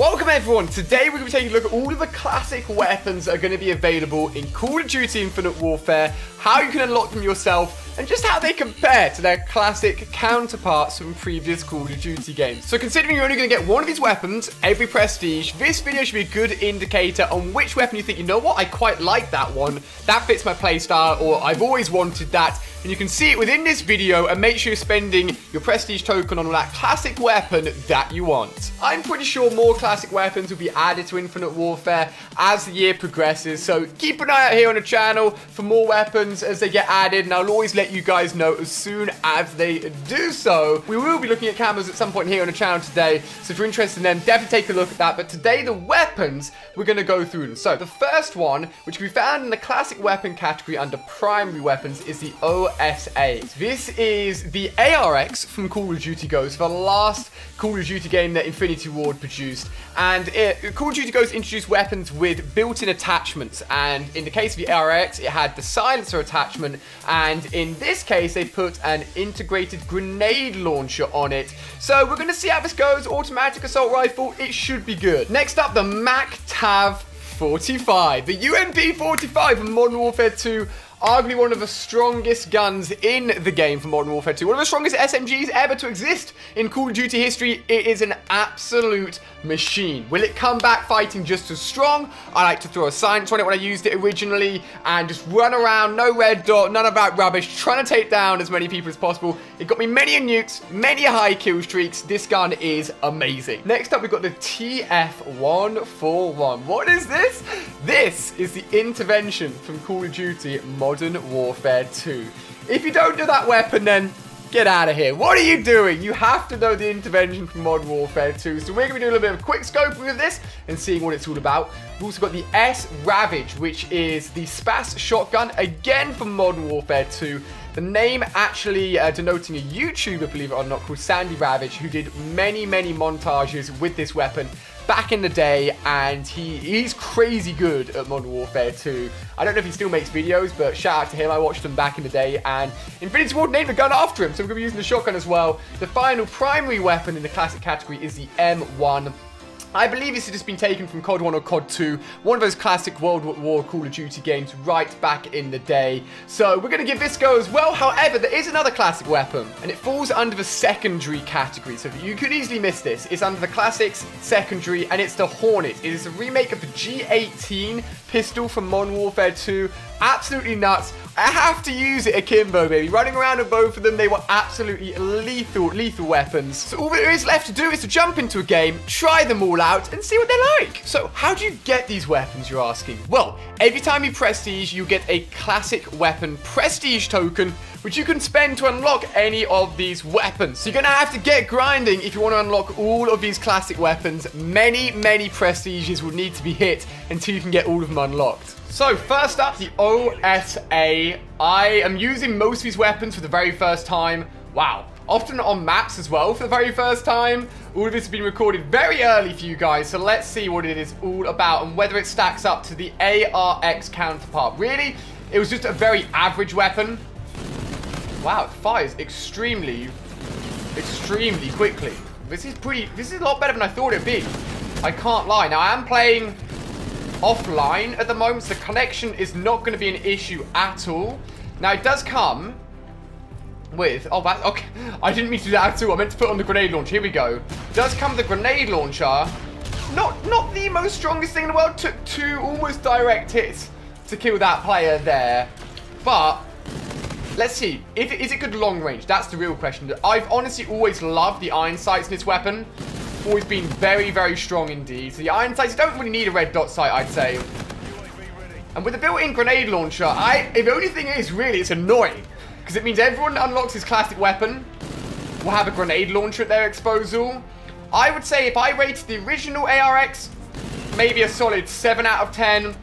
Welcome everyone, today we're going to be taking a look at all of the classic weapons that are going to be available in Call of Duty Infinite Warfare, how you can unlock them yourself, and just how they compare to their classic counterparts from previous Call of Duty games. So considering you're only going to get one of these weapons every prestige, this video should be a good indicator on which weapon you think, you know what, I quite like that one, that fits my playstyle, or I've always wanted that. And you can see it within this video, and make sure you're spending your prestige token on that classic weapon that you want. I'm pretty sure more classic weapons will be added to Infinite Warfare as the year progresses, so keep an eye out here on the channel for more weapons as they get added, and I'll always let you guys know as soon as they do so. We will be looking at cameras at some point here on the channel today, so if you're interested in them, definitely take a look at that. But today, the weapons, we're going to go through them. So the first one, which can be found in the classic weapon category under primary weapons, is the OSA. This is the ARX from Call of Duty Ghosts, the last Call of Duty game that Infinity Ward produced. And Call of Duty Ghosts introduced weapons with built-in attachments, and in the case of the ARX, it had the silencer attachment, and in this case, they put an integrated grenade launcher on it. So we're going to see how this goes. Automatic assault rifle, it should be good. Next up, the MAC-TAV 45. The UMP 45 from Modern Warfare 2. Arguably one of the strongest guns in the game for Modern Warfare 2. One of the strongest SMGs ever to exist in Call of Duty history. It is an absolute machine. Will it come back fighting just as strong? I like to throw a silence on it when I used it originally and just run around, no red dot, none of that rubbish, trying to take down as many people as possible. It got me many nukes, many high kill streaks. This gun is amazing. Next up, we've got the TF141. What is this? This is the intervention from Call of Duty Modern Warfare 2. If you don't know that weapon, then get out of here. What are you doing? You have to know the intervention from Modern Warfare 2. So we're going to be doing a little bit of quick scoping of this and seeing what it's all about. We've also got the S-Ravage, which is the SPAS shotgun, again from Modern Warfare 2. The name actually denoting a YouTuber, believe it or not, called Sandy Ravage, who did many montages with this weapon back in the day, and he's crazy good at Modern Warfare 2. I don't know if he still makes videos, but shout out to him. I watched him back in the day, and Infinity Ward named a gun after him, so we're going to be using the shotgun as well. The final primary weapon in the classic category is the M1. I believe this has just been taken from COD 1 or COD 2, one of those classic World War Call of Duty games right back in the day. So we're going to give this a go as well. However, there is another classic weapon, and it falls under the secondary category. So you could easily miss this. It's under the classics secondary, and it's the Hornet. It is a remake of the G18 pistol from Modern Warfare 2. Absolutely nuts. I have to use it akimbo, baby. Running around with both of them, they were absolutely lethal weapons. So all there is left to do is to jump into a game, try them all out, and see what they're like. So how do you get these weapons, you're asking? Well, every time you prestige, you get a classic weapon prestige token, which you can spend to unlock any of these weapons. So you're going to have to get grinding if you want to unlock all of these classic weapons. Many prestiges will need to be hit until you can get all of them unlocked. So first up, the OSA. I am using most of these weapons for the very first time. Wow. Often on maps as well for the very first time. All of this has been recorded very early for you guys, so let's see what it is all about and whether it stacks up to the ARX counterpart. Really, it was just a very average weapon. Wow, it fires extremely quickly. This is a lot better than I thought it'd be. I can't lie. Now, I am playing offline at the moment, so the connection is not going to be an issue at all. Now, it does come with... Oh, that... Okay. I didn't mean to do that at all. I meant to put on the grenade launcher. Here we go. It does come with the grenade launcher. Not the most strongest thing in the world. Took 2 almost direct hits to kill that player there. But... let's see. Is it good long range? That's the real question. I've honestly always loved the iron sights in this weapon. Always been very strong indeed. So the iron sights, you don't really need a red dot sight, I'd say. And with the built-in grenade launcher, the only thing is, really, it's annoying. Because it means everyone that unlocks his classic weapon will have a grenade launcher at their disposal. I would say if I rated the original ARX, maybe a solid 7 out of 10.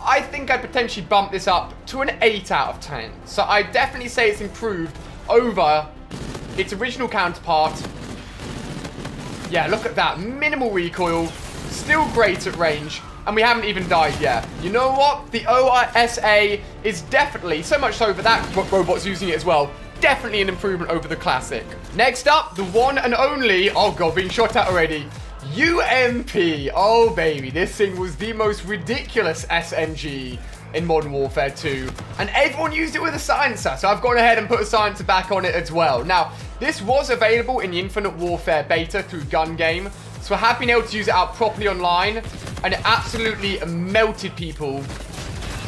I think I'd potentially bump this up to an 8 out of 10. So I definitely say it's improved over its original counterpart. Yeah, look at that. Minimal recoil. Still great at range. And we haven't even died yet. You know what? The OSA is definitely, so much so that robot's using it as well, definitely an improvement over the classic. Next up, the one and only, oh god, being shot at already, UMP. Oh, baby. This thing was the most ridiculous SMG in Modern Warfare 2. And everyone used it with a silencer. So I've gone ahead and put a silencer back on it as well. Now, this was available in the Infinite Warfare beta through Gun Game. So I have been able to use it out properly online. And it absolutely melted people.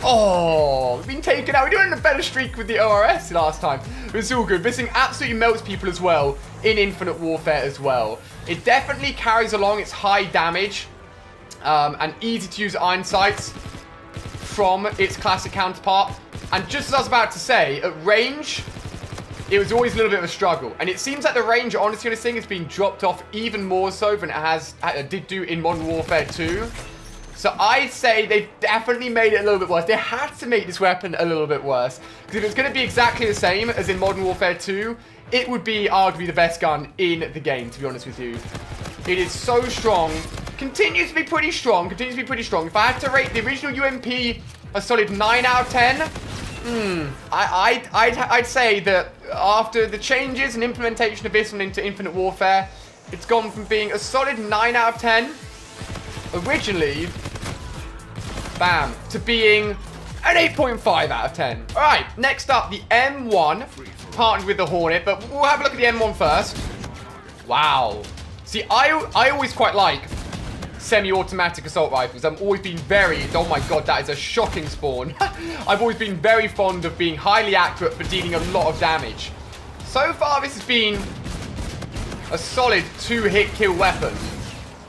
Oh, we've been taken out. We're doing a better streak with the ORS last time. It's all good. This thing absolutely melts people as well in Infinite Warfare as well. It definitely carries along its high damage and easy to use iron sights from its classic counterpart. And just as I was about to say, at range, it was always a little bit of a struggle. And it seems like the range, honestly, on this thing has been dropped off even more so than it did do in Modern Warfare 2. So I'd say they've definitely made it a little bit worse. They had to make this weapon a little bit worse. Because if it's going to be exactly the same as in Modern Warfare 2, it would be arguably the best gun in the game, to be honest with you. It is so strong. Continues to be pretty strong. If I had to rate the original UMP a solid 9 out of 10, I'd say that after the changes and implementation of this one into Infinite Warfare, it's gone from being a solid 9 out of 10 originally, bam, to being an 8.5 out of 10. All right, next up, the M1, partnered with the Hornet, but we'll have a look at the M1 first. Wow. See, I always quite like semi-automatic assault rifles. I've always been very, oh my god, that is a shocking spawn. I've always been very fond of being highly accurate but dealing a lot of damage. So far, this has been a solid 2-hit kill weapon.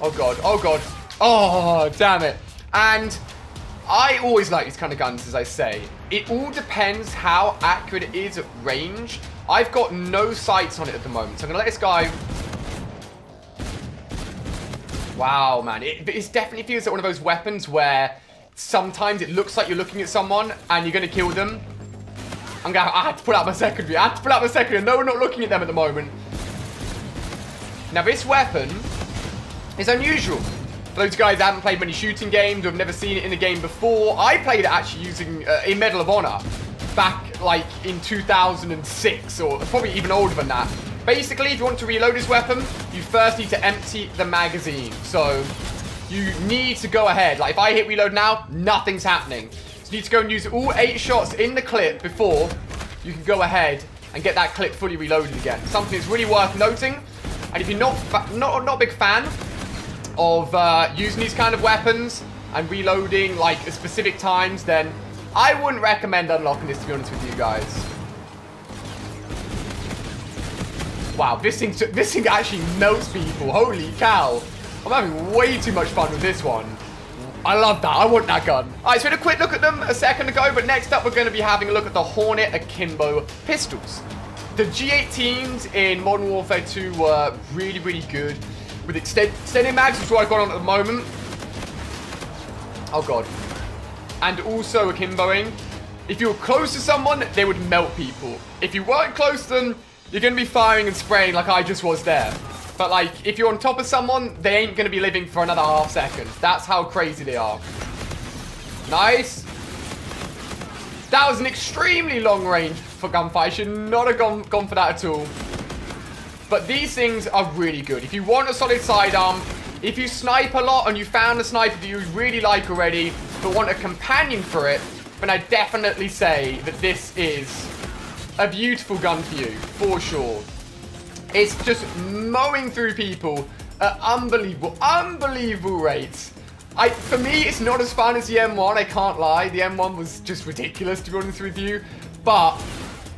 Oh god, oh god. Oh, damn it. And I always like these kind of guns, as I say. It all depends how accurate it is at range. I've got no sights on it at the moment, so I'm going to let this guy... Wow, man. It definitely feels like one of those weapons where sometimes it looks like you're looking at someone and you're going to kill them. I had to pull out my secondary. No, we're not looking at them at the moment. Now, this weapon is unusual. For those guys that haven't played many shooting games or have never seen it in a game before, I played it actually using a Medal of Honor back like in 2006 or probably even older than that. Basically, if you want to reload this weapon, you first need to empty the magazine. So you need to go ahead. Like if I hit reload now, nothing's happening. So you need to go and use all 8 shots in the clip before you can go ahead and get that clip fully reloaded again. Something that's really worth noting. And if you're not a big fan of using these kind of weapons and reloading like at specific times, then I wouldn't recommend unlocking this, to be honest with you guys. Wow, this thing actually melts people. Holy cow. I'm having way too much fun with this one. I love that. I want that gun. Alright, so we had a quick look at them a second ago, but next up we're going to be having a look at the Hornet Akimbo pistols. The G18s in Modern Warfare 2 were really, really good. With extended mags, which is what I've got on at the moment. Oh, God. And also akimboing. If you were close to someone, they would melt people. If you weren't close to them, you're going to be firing and spraying like I just was there. But, like, if you're on top of someone, they ain't going to be living for another half second. That's how crazy they are. Nice. That was an extremely long range for gunfight. I should not have gone for that at all. But these things are really good. If you want a solid sidearm, if you snipe a lot and you found a sniper that you really like already, but want a companion for it, then I definitely say that this is a beautiful gun for you, for sure. It's just mowing through people at unbelievable rates. For me, it's not as fun as the M1, I can't lie. The M1 was just ridiculous, to be honest with you. But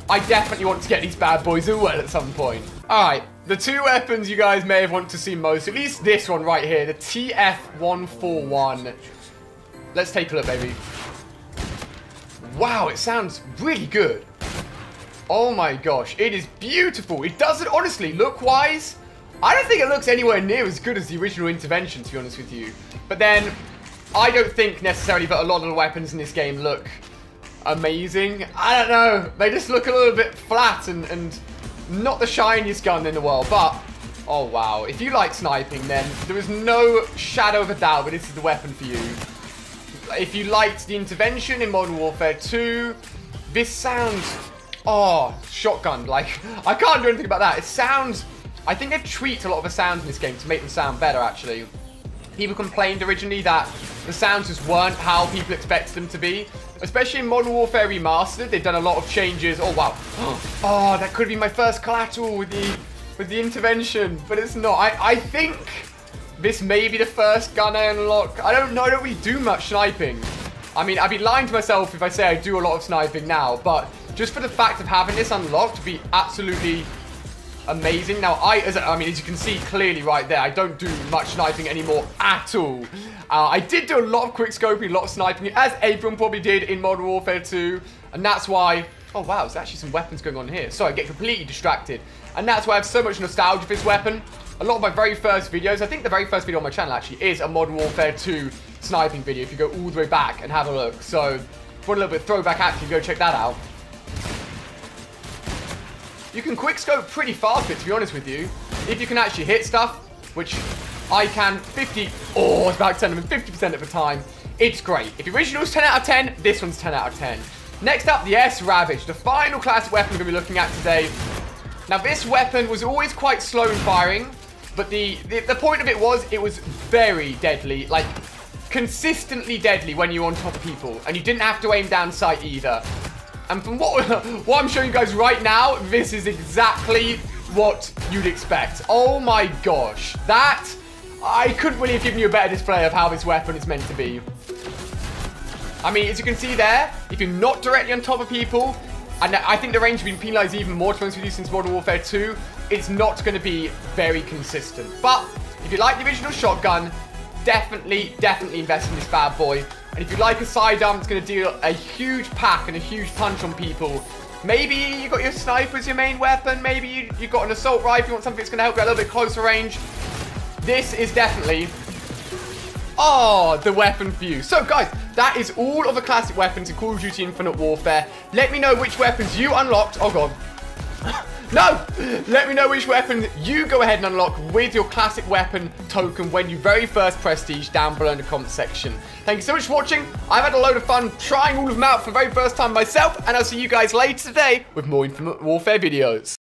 I definitely want to get these bad boys as well at some point. Alright, the 2 weapons you guys may have wanted to see most, at least this one right here, the TF141. Let's take a look, baby. Wow, it sounds really good. Oh my gosh, it is beautiful. It doesn't, honestly, look-wise, I don't think it looks anywhere near as good as the original Intervention, to be honest with you. But then, I don't think necessarily that a lot of the weapons in this game look amazing. I don't know. They just look a little bit flat and not the shiniest gun in the world. But, oh wow. If you like sniping, then there is no shadow of a doubt that this is the weapon for you. If you liked the Intervention in Modern Warfare 2, this sounds... Oh, shotgun. Like, I can't do anything about that. It sounds I think they've tweaked a lot of the sounds in this game to make them sound better, actually. People complained originally that the sounds just weren't how people expected them to be. Especially in Modern Warfare Remastered, they've done a lot of changes. Oh, wow. Oh, that could be my first collateral with the intervention, but it's not. I think this may be the first gun I unlock. I don't know, I don't really do much sniping. I mean, I'd be lying to myself if I say I do a lot of sniping now, but just for the fact of having this unlocked would be absolutely amazing. Now, as you can see clearly right there, I don't do much sniping anymore at all. I did do a lot of quick scoping, a lot of sniping, as Abram probably did in Modern Warfare 2, and that's why... Oh, wow, there's actually some weapons going on here. Sorry, I get completely distracted. And that's why I have so much nostalgia for this weapon. A lot of my very first videos, I think the very first video on my channel actually is a Modern Warfare 2 sniping video, if you go all the way back and have a look. So, for a little bit of throwback action, go check that out. You can quick scope pretty fast, to be honest with you. If you can actually hit stuff, which I can 50% of the time, it's great. If the original's 10 out of 10, this one's 10 out of 10. Next up, the S-Ravage, the final classic weapon we're going to be looking at today. Now, this weapon was always quite slow in firing, but the point of it was very deadly, like consistently deadly when you were on top of people, and you didn't have to aim down sight either. And from what I'm showing you guys right now, this is exactly what you'd expect. Oh my gosh, I couldn't really have given you a better display of how this weapon is meant to be. I mean, as you can see there, if you're not directly on top of people, and I think the range has been penalized even more, to be honest with you, since Modern Warfare 2, it's not going to be very consistent. But if you like the original shotgun, definitely invest in this bad boy. And if you like a sidearm that's going to deal a huge pack and a huge punch on people, maybe you got your sniper as your main weapon, maybe you got an assault rifle, you want something that's going to help you a little bit closer range, this is definitely... Oh, the weapon for you. So, guys, that is all of the classic weapons in Call of Duty Infinite Warfare. Let me know which weapons you unlocked. Oh, God. No! Let me know which weapon you go ahead and unlock with your classic weapon token when you very first prestige down below in the comment section. Thank you so much for watching. I've had a load of fun trying all of them out for the very first time myself, and I'll see you guys later today with more Infinite Warfare videos.